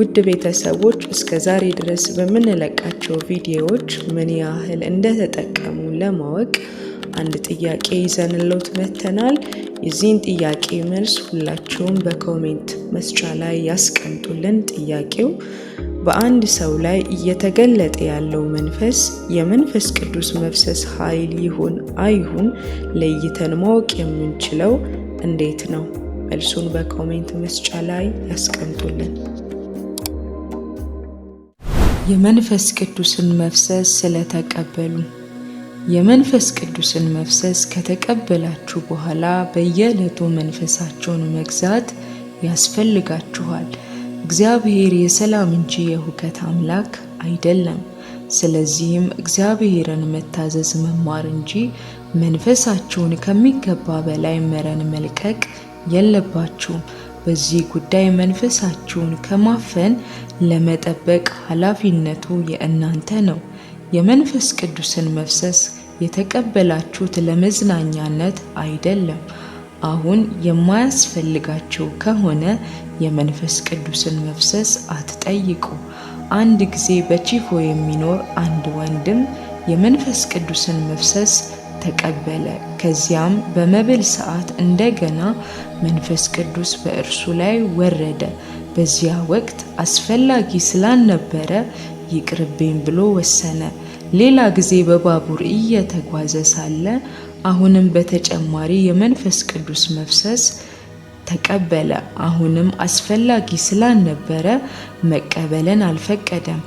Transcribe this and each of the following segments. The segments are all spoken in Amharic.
ውድ ቤተሰቦች እስከዛሬ ድረስ በምንለቃቸው ቪዲዮዎች ምን ያህል እንደተጠቀሙ ለማወቅ አንድ ጥያቄ ይዘንልዎት መጥተናል። የዚህን ጥያቄ መልስ ሁላችሁም በኮሜንት መስጫ ላይ ያስቀምጡልን። ጥያቄው በአንድ ሰው ላይ እየተገለጠ ያለው መንፈስ የመንፈስ ቅዱስ መፍሰስ ኃይል ይሁን አይሁን ለይተን ማወቅ የምንችለው እንዴት ነው? መልሱን በኮሜንት መስጫ ላይ ያስቀምጡልን። የመንፈስ ቅዱስን መፍሰስ ስለተቀበሉ። የመንፈስ ቅዱስን መፍሰስ ከተቀበላችሁ በኋላ በየዕለቱ መንፈሳችሁን መግዛት ያስፈልጋችኋል። እግዚአብሔር የሰላም እንጂ የሁከት አምላክ አይደለም። ስለዚህም እግዚአብሔርን መታዘዝ መማር እንጂ መንፈሳችሁን ከሚገባ በላይ መረን መልቀቅ የለባችሁም። በዚህ ጉዳይ መንፈሳችሁን ከማፈን ለመጠበቅ ኃላፊነቱ የእናንተ ነው። የመንፈስ ቅዱስን መፍሰስ የተቀበላችሁት ለመዝናኛነት አይደለም። አሁን የማያስፈልጋችሁ ከሆነ የመንፈስ ቅዱስን መፍሰስ አትጠይቁ። አንድ ጊዜ በቺፎ የሚኖር አንድ ወንድም የመንፈስ ቅዱስን መፍሰስ ተቀበለ። ከዚያም በመብል ሰዓት እንደገና መንፈስ ቅዱስ በእርሱ ላይ ወረደ። በዚያ ወቅት አስፈላጊ ስላልነበረ ይቅርብኝ ብሎ ወሰነ። ሌላ ጊዜ በባቡር እየተጓዘ ሳለ አሁንም በተጨማሪ የመንፈስ ቅዱስ መፍሰስ ተቀበለ። አሁንም አስፈላጊ ስላልነበረ መቀበልን አልፈቀደም።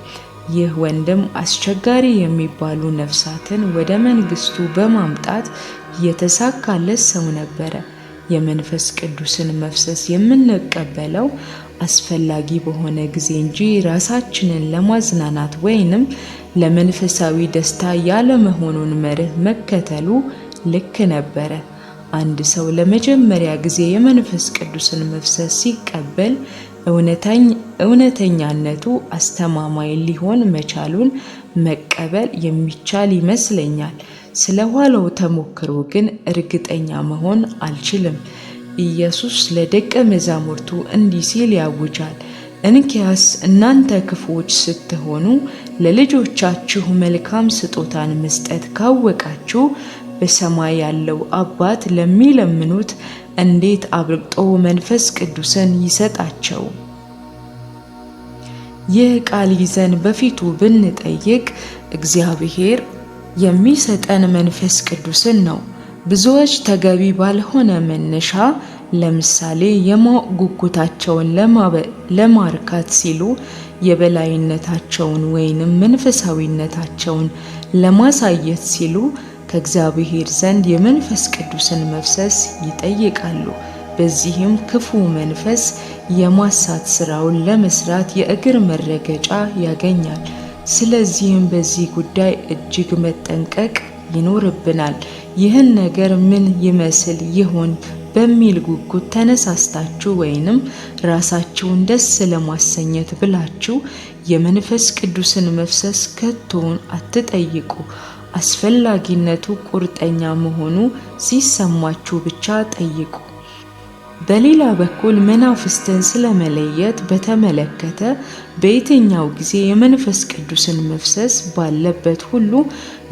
ይህ ወንድም አስቸጋሪ የሚባሉ ነፍሳትን ወደ መንግስቱ በማምጣት የተሳካለት ሰው ነበረ። የመንፈስ ቅዱስን መፍሰስ የምንቀበለው አስፈላጊ በሆነ ጊዜ እንጂ ራሳችንን ለማዝናናት ወይንም ለመንፈሳዊ ደስታ ያለመሆኑን መርህ መከተሉ ልክ ነበረ። አንድ ሰው ለመጀመሪያ ጊዜ የመንፈስ ቅዱስን መፍሰስ ሲቀበል እውነተኛነቱ አስተማማኝ ሊሆን መቻሉን መቀበል የሚቻል ይመስለኛል። ስለ ኋላው ተሞክሮ ግን እርግጠኛ መሆን አልችልም። ኢየሱስ ለደቀ መዛሙርቱ እንዲህ ሲል ያውጃል፣ እንኪያስ እናንተ ክፉዎች ስትሆኑ ለልጆቻችሁ መልካም ስጦታን መስጠት ካወቃችሁ በሰማይ ያለው አባት ለሚለምኑት እንዴት አብልጦ መንፈስ ቅዱስን ይሰጣቸው። ይህ ቃል ይዘን በፊቱ ብንጠይቅ እግዚአብሔር የሚሰጠን መንፈስ ቅዱስን ነው። ብዙዎች ተገቢ ባልሆነ መነሻ ለምሳሌ የማወቅ ጉጉታቸውን ለማርካት ሲሉ የበላይነታቸውን ወይንም መንፈሳዊነታቸውን ለማሳየት ሲሉ ከእግዚአብሔር ዘንድ የመንፈስ ቅዱስን መፍሰስ ይጠይቃሉ። በዚህም ክፉ መንፈስ የማሳት ስራውን ለመስራት የእግር መረገጫ ያገኛል። ስለዚህም በዚህ ጉዳይ እጅግ መጠንቀቅ ይኖርብናል። ይህን ነገር ምን ይመስል ይሆን በሚል ጉጉት ተነሳስታችሁ ወይንም ራሳችሁን ደስ ለማሰኘት ብላችሁ የመንፈስ ቅዱስን መፍሰስ ከቶውን አትጠይቁ። አስፈላጊነቱ ቁርጠኛ መሆኑ ሲሰማችሁ ብቻ ጠይቁ። በሌላ በኩል መናፍስትን ስለመለየት በተመለከተ በየትኛው ጊዜ የመንፈስ ቅዱስን መፍሰስ ባለበት ሁሉ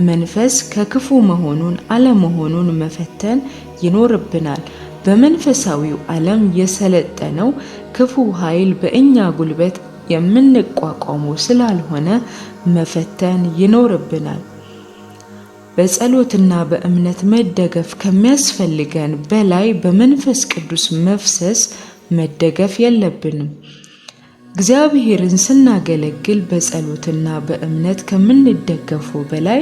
መንፈስ ከክፉ መሆኑን አለመሆኑን መፈተን ይኖርብናል። በመንፈሳዊው ዓለም የሰለጠነው ክፉ ኃይል በእኛ ጉልበት የምንቋቋመው ስላልሆነ መፈተን ይኖርብናል። በጸሎትና በእምነት መደገፍ ከሚያስፈልገን በላይ በመንፈስ ቅዱስ መፍሰስ መደገፍ የለብንም። እግዚአብሔርን ስናገለግል በጸሎትና በእምነት ከምንደገፈው በላይ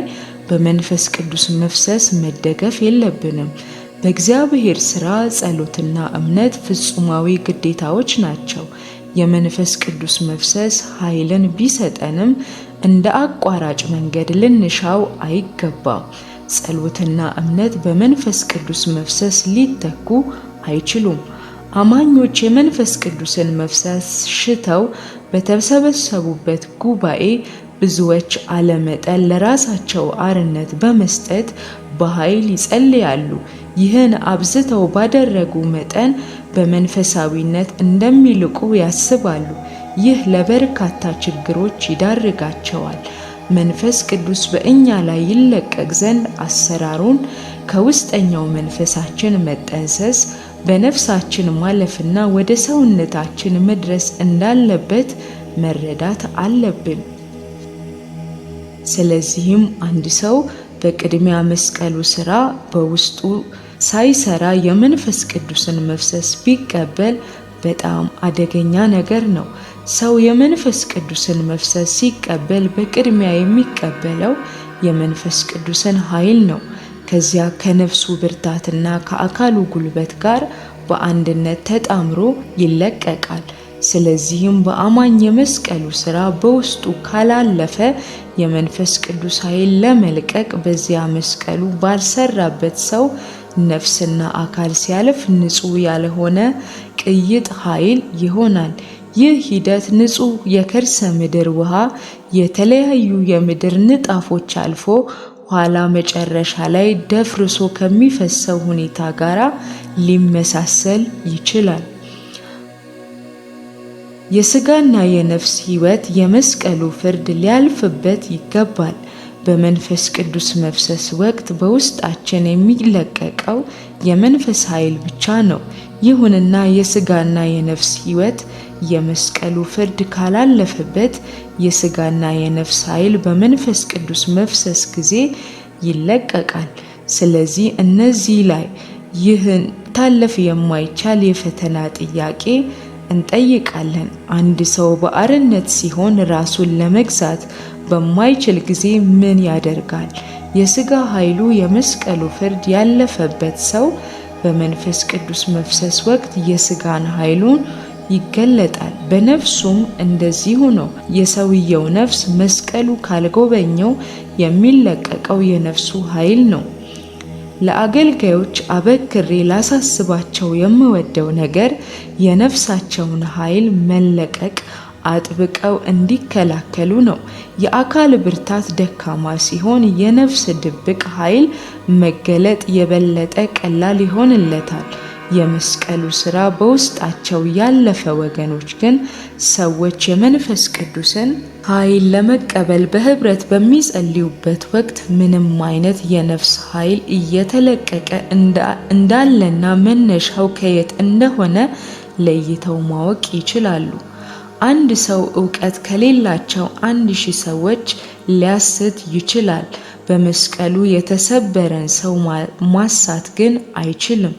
በመንፈስ ቅዱስ መፍሰስ መደገፍ የለብንም። በእግዚአብሔር ሥራ ጸሎትና እምነት ፍጹማዊ ግዴታዎች ናቸው። የመንፈስ ቅዱስ መፍሰስ ኃይልን ቢሰጠንም እንደ አቋራጭ መንገድ ልንሻው አይገባም። ጸሎትና እምነት በመንፈስ ቅዱስ መፍሰስ ሊተኩ አይችሉም። አማኞች የመንፈስ ቅዱስን መፍሰስ ሽተው በተሰበሰቡበት ጉባኤ ብዙዎች አለመጠን ለራሳቸው አርነት በመስጠት በኃይል ይጸልያሉ። ይህን አብዝተው ባደረጉ መጠን በመንፈሳዊነት እንደሚልቁ ያስባሉ። ይህ ለበርካታ ችግሮች ይዳርጋቸዋል። መንፈስ ቅዱስ በእኛ ላይ ይለቀቅ ዘንድ አሰራሩን ከውስጠኛው መንፈሳችን መጠንሰስ በነፍሳችን ማለፍና ወደ ሰውነታችን መድረስ እንዳለበት መረዳት አለብን። ስለዚህም አንድ ሰው በቅድሚያ መስቀሉ ሥራ በውስጡ ሳይሰራ የመንፈስ ቅዱስን መፍሰስ ቢቀበል በጣም አደገኛ ነገር ነው። ሰው የመንፈስ ቅዱስን መፍሰስ ሲቀበል በቅድሚያ የሚቀበለው የመንፈስ ቅዱስን ኃይል ነው። ከዚያ ከነፍሱ ብርታትና ከአካሉ ጉልበት ጋር በአንድነት ተጣምሮ ይለቀቃል። ስለዚህም በአማኝ የመስቀሉ ሥራ በውስጡ ካላለፈ የመንፈስ ቅዱስ ኃይል ለመልቀቅ በዚያ መስቀሉ ባልሰራበት ሰው ነፍስና አካል ሲያልፍ ንጹሕ ያልሆነ ቅይጥ ኃይል ይሆናል። ይህ ሂደት ንጹሕ የከርሰ ምድር ውሃ የተለያዩ የምድር ንጣፎች አልፎ ኋላ መጨረሻ ላይ ደፍርሶ ከሚፈሰው ሁኔታ ጋር ሊመሳሰል ይችላል። የሥጋና የነፍስ ሕይወት የመስቀሉ ፍርድ ሊያልፍበት ይገባል። በመንፈስ ቅዱስ መፍሰስ ወቅት በውስጣችን የሚለቀቀው የመንፈስ ኃይል ብቻ ነው። ይሁንና የሥጋና የነፍስ ሕይወት የመስቀሉ ፍርድ ካላለፈበት የሥጋና የነፍስ ኃይል በመንፈስ ቅዱስ መፍሰስ ጊዜ ይለቀቃል። ስለዚህ እነዚህ ላይ ይህን ታለፍ የማይቻል የፈተና ጥያቄ እንጠይቃለን። አንድ ሰው በአርነት ሲሆን ራሱን ለመግዛት በማይችል ጊዜ ምን ያደርጋል? የሥጋ ኃይሉ የመስቀሉ ፍርድ ያለፈበት ሰው በመንፈስ ቅዱስ መፍሰስ ወቅት የሥጋን ኃይሉን ይገለጣል። በነፍሱም እንደዚሁ ነው። የሰውየው ነፍስ መስቀሉ ካልጎበኘው የሚለቀቀው የነፍሱ ኃይል ነው። ለአገልጋዮች አበክሬ ላሳስባቸው የምወደው ነገር የነፍሳቸውን ኃይል መለቀቅ አጥብቀው እንዲከላከሉ ነው። የአካል ብርታት ደካማ ሲሆን የነፍስ ድብቅ ኃይል መገለጥ የበለጠ ቀላል ይሆንለታል። የመስቀሉ ሥራ በውስጣቸው ያለፈ ወገኖች ግን ሰዎች የመንፈስ ቅዱስን ኃይል ለመቀበል በህብረት በሚጸልዩበት ወቅት ምንም አይነት የነፍስ ኃይል እየተለቀቀ እንዳለና መነሻው ከየት እንደሆነ ለይተው ማወቅ ይችላሉ። አንድ ሰው ዕውቀት ከሌላቸው 1000 ሰዎች ሊያስት ይችላል። በመስቀሉ የተሰበረን ሰው ማሳት ግን አይችልም።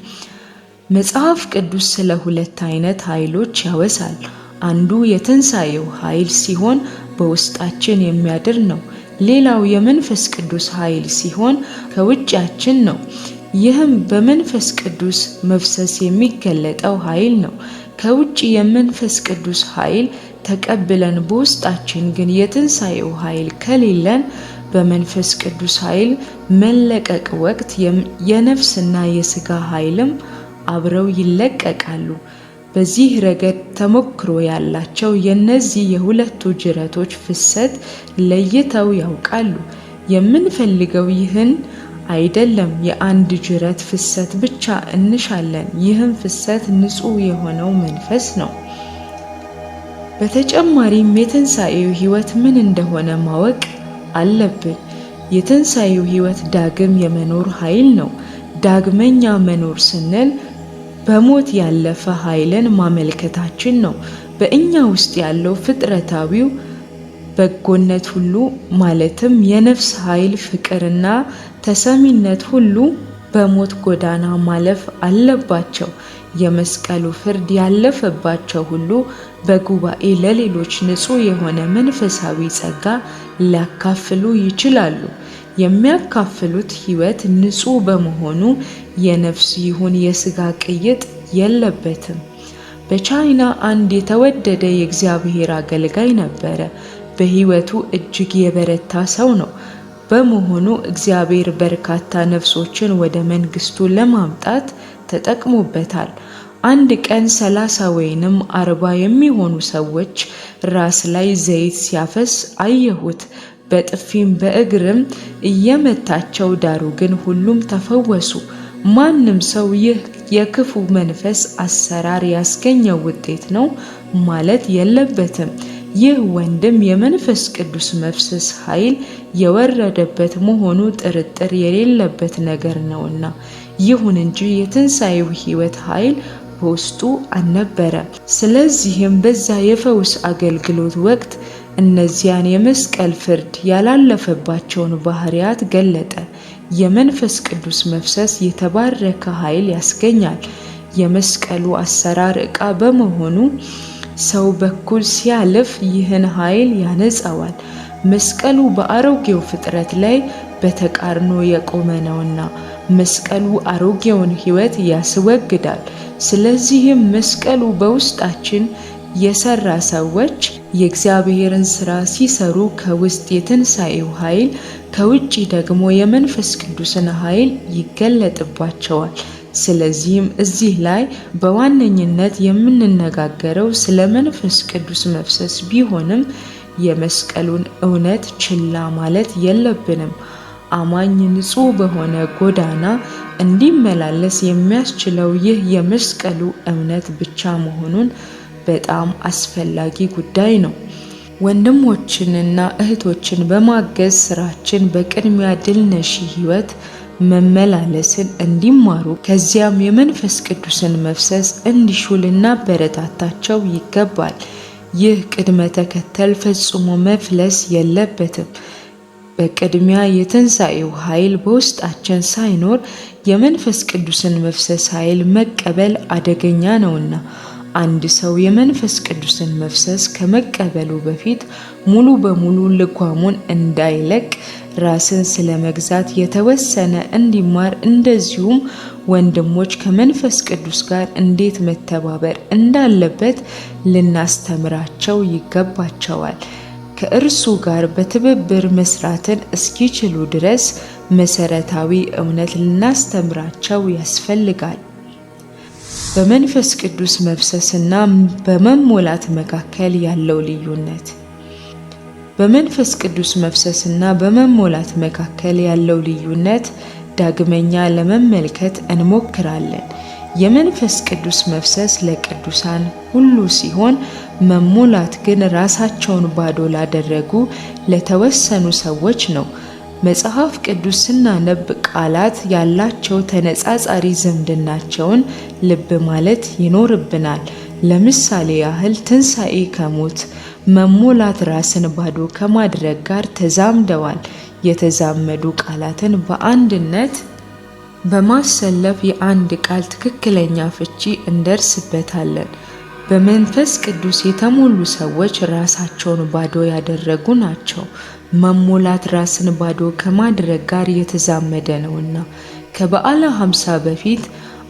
መጽሐፍ ቅዱስ ስለ 2 አይነት ኃይሎች ያወሳል። አንዱ የትንሣኤው ኃይል ሲሆን በውስጣችን የሚያድር ነው። ሌላው የመንፈስ ቅዱስ ኃይል ሲሆን ከውጫችን ነው። ይህም በመንፈስ ቅዱስ መፍሰስ የሚገለጠው ኃይል ነው። ከውጭ የመንፈስ ቅዱስ ኃይል ተቀብለን በውስጣችን ግን የትንሣኤው ኃይል ከሌለን በመንፈስ ቅዱስ ኃይል መለቀቅ ወቅት የነፍስና የሥጋ ኃይልም አብረው ይለቀቃሉ። በዚህ ረገድ ተሞክሮ ያላቸው የነዚህ የሁለቱ ጅረቶች ፍሰት ለይተው ያውቃሉ። የምንፈልገው ይህን አይደለም። የአንድ ጅረት ፍሰት ብቻ እንሻለን። ይህም ፍሰት ንጹሕ የሆነው መንፈስ ነው። በተጨማሪም የትንሣኤው ሕይወት ምን እንደሆነ ማወቅ አለብን። የትንሣኤው ሕይወት ዳግም የመኖር ኃይል ነው። ዳግመኛ መኖር ስንል በሞት ያለፈ ኃይልን ማመልከታችን ነው። በእኛ ውስጥ ያለው ፍጥረታዊው በጎነት ሁሉ ማለትም የነፍስ ኃይል፣ ፍቅርና ተሰሚነት ሁሉ በሞት ጎዳና ማለፍ አለባቸው። የመስቀሉ ፍርድ ያለፈባቸው ሁሉ በጉባኤ ለሌሎች ንጹሕ የሆነ መንፈሳዊ ጸጋ ሊያካፍሉ ይችላሉ። የሚያካፍሉት ሕይወት ንጹሕ በመሆኑ የነፍስ ይሁን የሥጋ ቅይጥ የለበትም። በቻይና አንድ የተወደደ የእግዚአብሔር አገልጋይ ነበረ። በሕይወቱ እጅግ የበረታ ሰው ነው። በመሆኑ እግዚአብሔር በርካታ ነፍሶችን ወደ መንግሥቱ ለማምጣት ተጠቅሞበታል። አንድ ቀን 30 ወይንም 40 የሚሆኑ ሰዎች ራስ ላይ ዘይት ሲያፈስ አየሁት። በጥፊም በእግርም እየመታቸው፣ ዳሩ ግን ሁሉም ተፈወሱ። ማንም ሰው ይህ የክፉ መንፈስ አሰራር ያስገኘው ውጤት ነው ማለት የለበትም። ይህ ወንድም የመንፈስ ቅዱስ መፍሰስ ኃይል የወረደበት መሆኑ ጥርጥር የሌለበት ነገር ነውና። ይሁን እንጂ የትንሣኤው ሕይወት ኃይል በውስጡ አልነበረም። ስለዚህም በዛ የፈውስ አገልግሎት ወቅት እነዚያን የመስቀል ፍርድ ያላለፈባቸውን ባህሪያት ገለጠ። የመንፈስ ቅዱስ መፍሰስ የተባረከ ኃይል ያስገኛል። የመስቀሉ አሰራር ዕቃ በመሆኑ ሰው በኩል ሲያልፍ ይህን ኃይል ያነጻዋል። መስቀሉ በአሮጌው ፍጥረት ላይ በተቃርኖ የቆመ ነውና መስቀሉ አሮጌውን ሕይወት ያስወግዳል። ስለዚህም መስቀሉ በውስጣችን የሰራ ሰዎች የእግዚአብሔርን ሥራ ሲሰሩ ከውስጥ የትንሣኤው ኃይል ከውጭ ደግሞ የመንፈስ ቅዱስን ኃይል ይገለጥባቸዋል። ስለዚህም እዚህ ላይ በዋነኝነት የምንነጋገረው ስለ መንፈስ ቅዱስ መፍሰስ ቢሆንም የመስቀሉን እውነት ችላ ማለት የለብንም። አማኝ ንጹሕ በሆነ ጎዳና እንዲመላለስ የሚያስችለው ይህ የመስቀሉ እውነት ብቻ መሆኑን በጣም አስፈላጊ ጉዳይ ነው። ወንድሞችንና እህቶችን በማገዝ ስራችን በቅድሚያ ድል ነሺ ሕይወት መመላለስን እንዲማሩ ከዚያም የመንፈስ ቅዱስን መፍሰስ እንዲሹ ልናበረታታቸው ይገባል። ይህ ቅድመ ተከተል ፈጽሞ መፍለስ የለበትም። በቅድሚያ የትንሣኤው ኃይል በውስጣችን ሳይኖር የመንፈስ ቅዱስን መፍሰስ ኃይል መቀበል አደገኛ ነውና አንድ ሰው የመንፈስ ቅዱስን መፍሰስ ከመቀበሉ በፊት ሙሉ በሙሉ ልጓሙን እንዳይለቅ ራስን ስለመግዛት የተወሰነ እንዲማር፣ እንደዚሁም ወንድሞች ከመንፈስ ቅዱስ ጋር እንዴት መተባበር እንዳለበት ልናስተምራቸው ይገባቸዋል። ከእርሱ ጋር በትብብር መስራትን እስኪችሉ ድረስ መሰረታዊ እውነት ልናስተምራቸው ያስፈልጋል። በመንፈስ ቅዱስ መፍሰስና በመሞላት መካከል ያለው ልዩነት። በመንፈስ ቅዱስ መፍሰስና በመሞላት መካከል ያለው ልዩነት ዳግመኛ ለመመልከት እንሞክራለን። የመንፈስ ቅዱስ መፍሰስ ለቅዱሳን ሁሉ ሲሆን፣ መሞላት ግን ራሳቸውን ባዶ ላደረጉ ለተወሰኑ ሰዎች ነው። መጽሐፍ ቅዱስ ስናነብ ቃላት ያላቸው ተነጻጻሪ ዝምድናቸውን ልብ ማለት ይኖርብናል። ለምሳሌ ያህል ትንሣኤ ከሞት፣ መሞላት ራስን ባዶ ከማድረግ ጋር ተዛምደዋል። የተዛመዱ ቃላትን በአንድነት በማሰለፍ የአንድ ቃል ትክክለኛ ፍቺ እንደርስበታለን። በመንፈስ ቅዱስ የተሞሉ ሰዎች ራሳቸውን ባዶ ያደረጉ ናቸው። መሞላት ራስን ባዶ ከማድረግ ጋር የተዛመደ ነውና። ከበዓለ ሃምሳ በፊት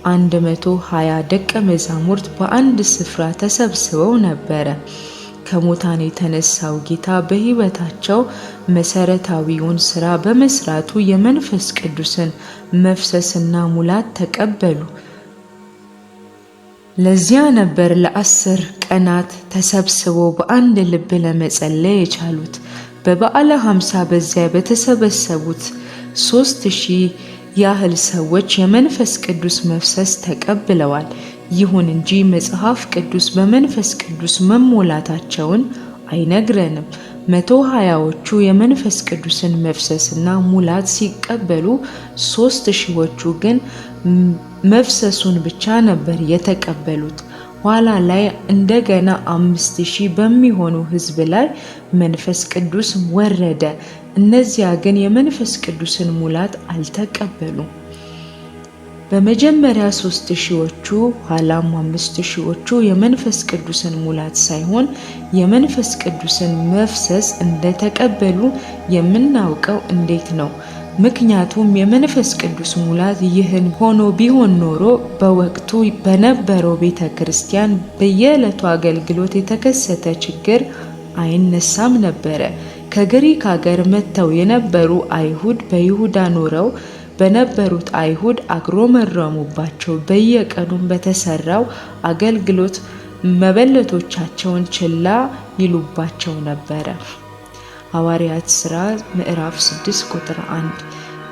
120 ደቀ መዛሙርት በአንድ ስፍራ ተሰብስበው ነበረ። ከሙታን የተነሳው ጌታ በሕይወታቸው መሰረታዊውን ሥራ በመስራቱ የመንፈስ ቅዱስን መፍሰስና ሙላት ተቀበሉ። ለዚያ ነበር ለ10 ቀናት ተሰብስበው በአንድ ልብ ለመጸለይ የቻሉት። በበዓለ ሃምሳ በዚያ በተሰበሰቡት 3000 ያህል ሰዎች የመንፈስ ቅዱስ መፍሰስ ተቀብለዋል። ይሁን እንጂ መጽሐፍ ቅዱስ በመንፈስ ቅዱስ መሞላታቸውን አይነግረንም። 120ዎቹ የመንፈስ ቅዱስን መፍሰስና ሙላት ሲቀበሉ 3000ዎቹ ግን መፍሰሱን ብቻ ነበር የተቀበሉት። ኋላ ላይ እንደገና 5000 በሚሆኑ ሕዝብ ላይ መንፈስ ቅዱስ ወረደ። እነዚያ ግን የመንፈስ ቅዱስን ሙላት አልተቀበሉም። በመጀመሪያ 3000ዎቹ ኋላም 5000ዎቹ የመንፈስ ቅዱስን ሙላት ሳይሆን የመንፈስ ቅዱስን መፍሰስ እንደተቀበሉ የምናውቀው እንዴት ነው? ምክንያቱም የመንፈስ ቅዱስ ሙላት ይህን ሆኖ ቢሆን ኖሮ በወቅቱ በነበረው ቤተ ክርስቲያን በየዕለቱ አገልግሎት የተከሰተ ችግር አይነሳም ነበረ። ከግሪክ ሀገር መጥተው የነበሩ አይሁድ በይሁዳ ኖረው በነበሩት አይሁድ አግሮመረሙባቸው። በየቀኑም በተሰራው አገልግሎት መበለቶቻቸውን ችላ ይሉባቸው ነበረ። ሐዋርያት ሥራ ምዕራፍ 6 ቁጥር 1።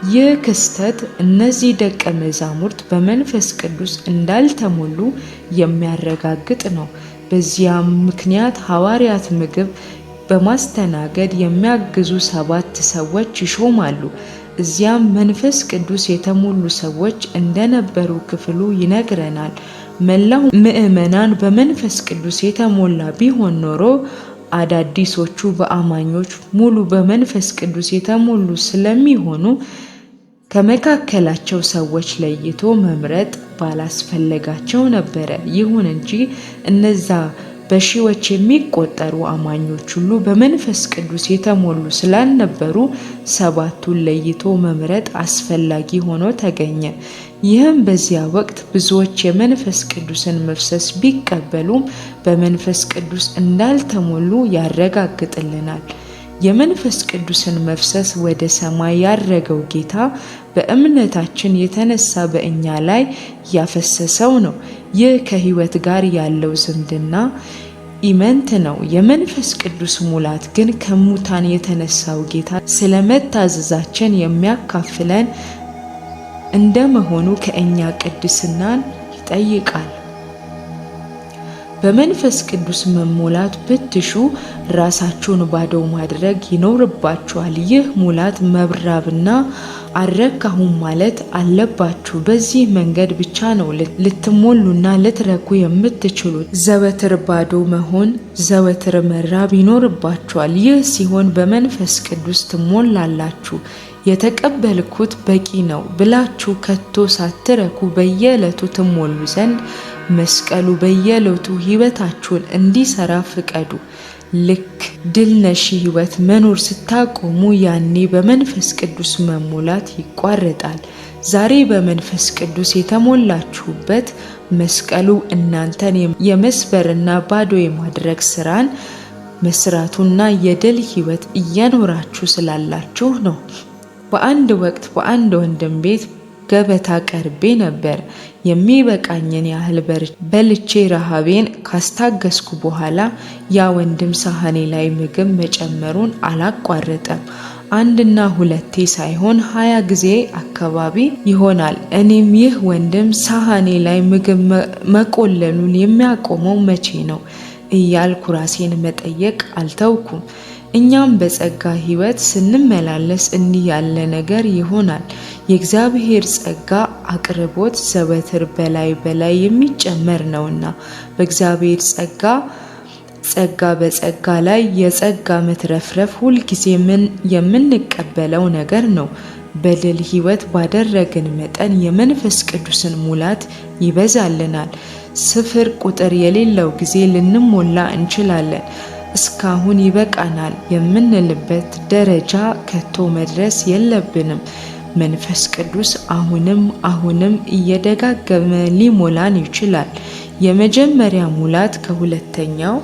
ይህ ክስተት እነዚህ ደቀ መዛሙርት በመንፈስ ቅዱስ እንዳልተሞሉ የሚያረጋግጥ ነው። በዚያም ምክንያት ሐዋርያት ምግብ በማስተናገድ የሚያግዙ 7 ሰዎች ይሾማሉ። እዚያም መንፈስ ቅዱስ የተሞሉ ሰዎች እንደነበሩ ክፍሉ ይነግረናል። መላው ምዕመናን በመንፈስ ቅዱስ የተሞላ ቢሆን ኖሮ አዳዲሶቹ በአማኞች ሙሉ በመንፈስ ቅዱስ የተሞሉ ስለሚሆኑ ከመካከላቸው ሰዎች ለይቶ መምረጥ ባላስፈለጋቸው ነበረ። ይሁን እንጂ እነዛ በሺዎች የሚቆጠሩ አማኞች ሁሉ በመንፈስ ቅዱስ የተሞሉ ስላልነበሩ 7ቱን ለይቶ መምረጥ አስፈላጊ ሆኖ ተገኘ። ይህም በዚያ ወቅት ብዙዎች የመንፈስ ቅዱስን መፍሰስ ቢቀበሉም በመንፈስ ቅዱስ እንዳልተሞሉ ያረጋግጥልናል። የመንፈስ ቅዱስን መፍሰስ ወደ ሰማይ ያረገው ጌታ በእምነታችን የተነሳ በእኛ ላይ ያፈሰሰው ነው። ይህ ከሕይወት ጋር ያለው ዝምድና ኢምንት ነው። የመንፈስ ቅዱስ ሙላት ግን ከሙታን የተነሳው ጌታ ስለመታዘዛችን የሚያካፍለን እንደመሆኑ ከእኛ ቅድስናን ይጠይቃል። በመንፈስ ቅዱስ መሞላት ብትሹ ራሳችሁን ባዶ ማድረግ ይኖርባችኋል። ይህ ሙላት መብራብና አልረካሁም ማለት አለባችሁ። በዚህ መንገድ ብቻ ነው ልትሞሉና ልትረኩ የምትችሉት። ዘወትር ባዶ መሆን፣ ዘወትር መራብ ይኖርባችኋል። ይህ ሲሆን በመንፈስ ቅዱስ ትሞላላችሁ። የተቀበልኩት በቂ ነው ብላችሁ ከቶ ሳትረኩ በየዕለቱ ትሞሉ ዘንድ መስቀሉ በየዕለቱ ሕይወታችሁን እንዲሰራ ፍቀዱ። ልክ ድል ነሺ ሕይወት መኖር ስታቆሙ ያኔ በመንፈስ ቅዱስ መሞላት ይቋረጣል። ዛሬ በመንፈስ ቅዱስ የተሞላችሁበት መስቀሉ እናንተን የመስበርና ባዶ የማድረግ ስራን መስራቱና የድል ሕይወት እየኖራችሁ ስላላችሁ ነው። በአንድ ወቅት በአንድ ወንድም ቤት ገበታ ቀርቤ ነበር። የሚበቃኝን ያህል በልቼ ረሃቤን ካስታገስኩ በኋላ ያ ወንድም ሳህኔ ላይ ምግብ መጨመሩን አላቋረጠም። 1ና 2 ሳይሆን 20 ጊዜ አካባቢ ይሆናል። እኔም ይህ ወንድም ሳህኔ ላይ ምግብ መቆለሉን የሚያቆመው መቼ ነው እያልኩ ራሴን መጠየቅ አልተውኩም። እኛም በጸጋ ሕይወት ስንመላለስ እንዲህ ያለ ነገር ይሆናል። የእግዚአብሔር ጸጋ አቅርቦት ዘወትር በላይ የሚጨመር ነውና በእግዚአብሔር ጸጋ በጸጋ ላይ የጸጋ መትረፍረፍ ሁልጊዜ የምንቀበለው ነገር ነው። በድል ሕይወት ባደረግን መጠን የመንፈስ ቅዱስን ሙላት ይበዛልናል። ስፍር ቁጥር የሌለው ጊዜ ልንሞላ እንችላለን። እስካሁን ይበቃናል የምንልበት ደረጃ ከቶ መድረስ የለብንም። መንፈስ ቅዱስ አሁንም እየደጋገመ ሊሞላን ይችላል። የመጀመሪያ ሙላት ከሁለተኛው፣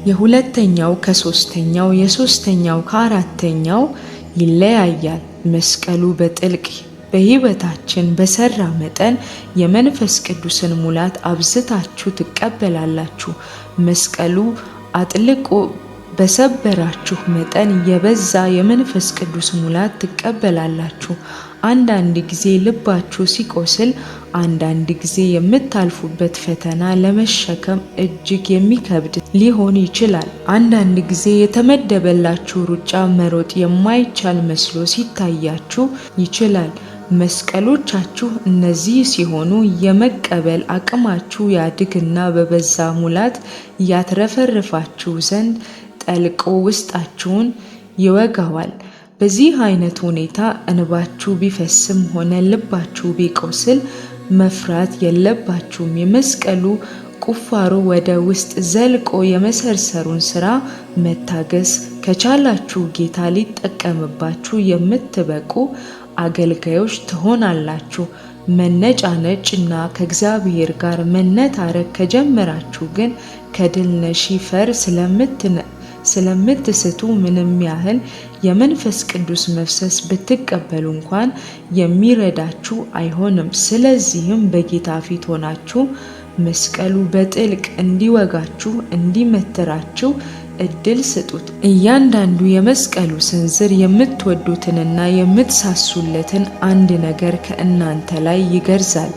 የሁለተኛው ከሶስተኛው፣ የሶስተኛው ከአራተኛው ይለያያል። መስቀሉ በጥልቅ በሕይወታችን በሰራ መጠን የመንፈስ ቅዱስን ሙላት አብዝታችሁ ትቀበላላችሁ። መስቀሉ አጥልቆ በሰበራችሁ መጠን የበዛ የመንፈስ ቅዱስ ሙላት ትቀበላላችሁ። አንዳንድ ጊዜ ልባችሁ ሲቆስል፣ አንዳንድ ጊዜ የምታልፉበት ፈተና ለመሸከም እጅግ የሚከብድ ሊሆን ይችላል። አንዳንድ ጊዜ የተመደበላችሁ ሩጫ መሮጥ የማይቻል መስሎ ሲታያችሁ ይችላል። መስቀሎቻችሁ እነዚህ ሲሆኑ የመቀበል አቅማችሁ ያድግና በበዛ ሙላት ያትረፈርፋችሁ ዘንድ ጠልቆ ውስጣችሁን ይወጋዋል። በዚህ አይነት ሁኔታ እንባችሁ ቢፈስም ሆነ ልባችሁ ቢቆስል መፍራት የለባችሁም። የመስቀሉ ቁፋሮ ወደ ውስጥ ዘልቆ የመሰርሰሩን ስራ መታገስ ከቻላችሁ ጌታ ሊጠቀምባችሁ የምትበቁ አገልጋዮች ትሆናላችሁ። መነጫነጭና ከእግዚአብሔር ጋር መነታረክ ከጀመራችሁ ግን ከድል ነሺ ፈር ስለምትስቱ ምንም ያህል የመንፈስ ቅዱስ መፍሰስ ብትቀበሉ እንኳን የሚረዳችሁ አይሆንም። ስለዚህም በጌታ ፊት ሆናችሁ መስቀሉ በጥልቅ እንዲወጋችሁ እንዲመትራችሁ እድል ስጡት። እያንዳንዱ የመስቀሉ ስንዝር የምትወዱትንና የምትሳሱለትን አንድ ነገር ከእናንተ ላይ ይገርዛል።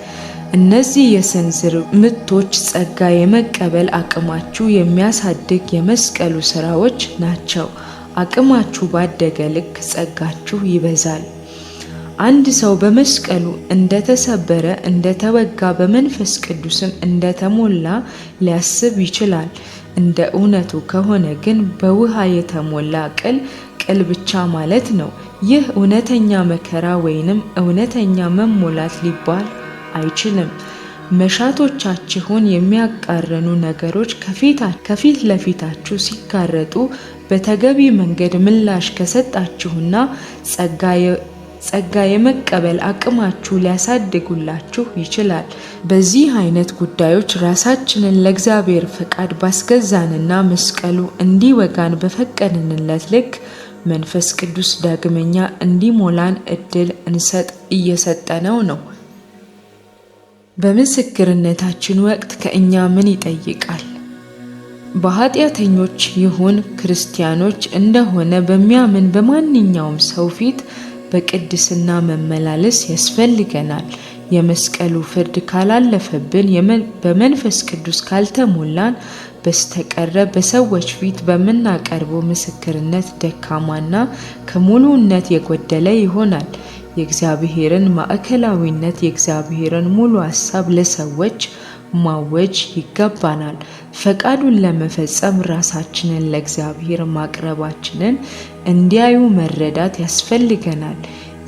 እነዚህ የስንዝር ምቶች ጸጋ የመቀበል አቅማችሁ የሚያሳድግ የመስቀሉ ስራዎች ናቸው። አቅማችሁ ባደገ ልክ ጸጋችሁ ይበዛል። አንድ ሰው በመስቀሉ እንደተሰበረ፣ እንደተወጋ፣ በመንፈስ ቅዱስም እንደተሞላ ሊያስብ ይችላል። እንደ እውነቱ ከሆነ ግን በውሃ የተሞላ ቅል ብቻ ማለት ነው። ይህ እውነተኛ መከራ ወይንም እውነተኛ መሞላት ሊባል አይችልም። መሻቶቻችሁን የሚያቃርኑ ነገሮች ከፊት ለፊታችሁ ሲጋረጡ በተገቢ መንገድ ምላሽ ከሰጣችሁና ጸጋ የመቀበል አቅማችሁ ሊያሳድጉላችሁ ይችላል። በዚህ አይነት ጉዳዮች ራሳችንን ለእግዚአብሔር ፈቃድ ባስገዛንና መስቀሉ እንዲወጋን በፈቀድንለት ልክ መንፈስ ቅዱስ ዳግመኛ እንዲሞላን እድል እየሰጠነው ነው። በምስክርነታችን ወቅት ከእኛ ምን ይጠይቃል? በኃጢአተኞች ይሁን ክርስቲያኖች እንደሆነ በሚያምን በማንኛውም ሰው ፊት በቅድስና መመላለስ ያስፈልገናል። የመስቀሉ ፍርድ ካላለፈብን፣ በመንፈስ ቅዱስ ካልተሞላን በስተቀረ በሰዎች ፊት በምናቀርበው ምስክርነት ደካማና ከሙሉነት የጎደለ ይሆናል። የእግዚአብሔርን ማዕከላዊነት፣ የእግዚአብሔርን ሙሉ ሐሳብ ለሰዎች ማወጅ ይገባናል። ፈቃዱን ለመፈጸም ራሳችንን ለእግዚአብሔር ማቅረባችንን እንዲያዩ መረዳት ያስፈልገናል።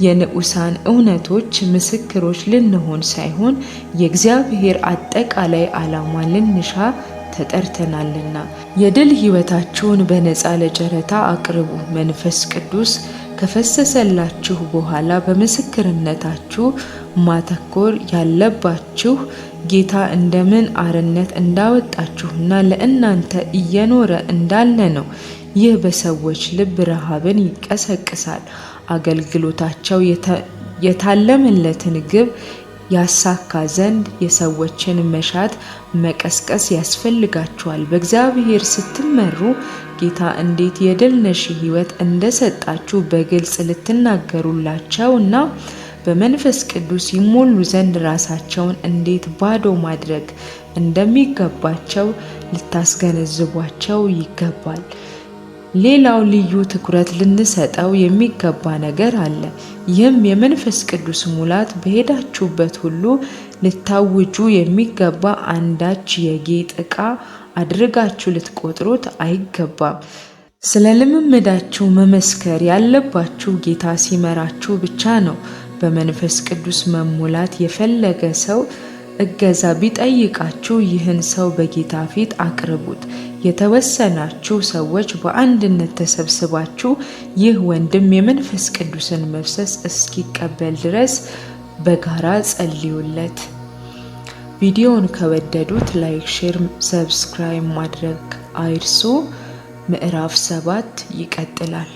የንዑሳን እውነቶች ምስክሮች ልንሆን ሳይሆን የእግዚአብሔር አጠቃላይ ዓላማ ልንሻ ተጠርተናልና። የድል ሕይወታችሁን በነፃ ለጨረታ አቅርቡ። መንፈስ ቅዱስ ከፈሰሰላችሁ በኋላ በምስክርነታችሁ ማተኮር ያለባችሁ ጌታ እንደምን አርነት እንዳወጣችሁና ለእናንተ እየኖረ እንዳለ ነው። ይህ በሰዎች ልብ ረሃብን ይቀሰቅሳል። አገልግሎታቸው የታለመለትን ግብ ያሳካ ዘንድ የሰዎችን መሻት መቀስቀስ ያስፈልጋቸዋል። በእግዚአብሔር ስትመሩ ጌታ እንዴት የድል ነሽ ሕይወት እንደሰጣችሁ በግልጽ ልትናገሩላቸው እና በመንፈስ ቅዱስ ይሞሉ ዘንድ ራሳቸውን እንዴት ባዶ ማድረግ እንደሚገባቸው ልታስገነዝቧቸው ይገባል። ሌላው ልዩ ትኩረት ልንሰጠው የሚገባ ነገር አለ። ይህም የመንፈስ ቅዱስ ሙላት በሄዳችሁበት ሁሉ ልታውጁ የሚገባ አንዳች የጌጥ ዕቃ አድርጋችሁ ልትቆጥሩት አይገባም። ስለ ልምምዳችሁ መመስከር ያለባችሁ ጌታ ሲመራችሁ ብቻ ነው። በመንፈስ ቅዱስ መሙላት የፈለገ ሰው እገዛ ቢጠይቃችሁ ይህን ሰው በጌታ ፊት አቅርቡት። የተወሰናችሁ ሰዎች በአንድነት ተሰብስባችሁ ይህ ወንድም የመንፈስ ቅዱስን መፍሰስ እስኪቀበል ድረስ በጋራ ጸልዩለት። ቪዲዮውን ከወደዱት ላይክ፣ ሼር፣ ሰብስክራይብ ማድረግ አይርሱ። ምዕራፍ 7 ይቀጥላል።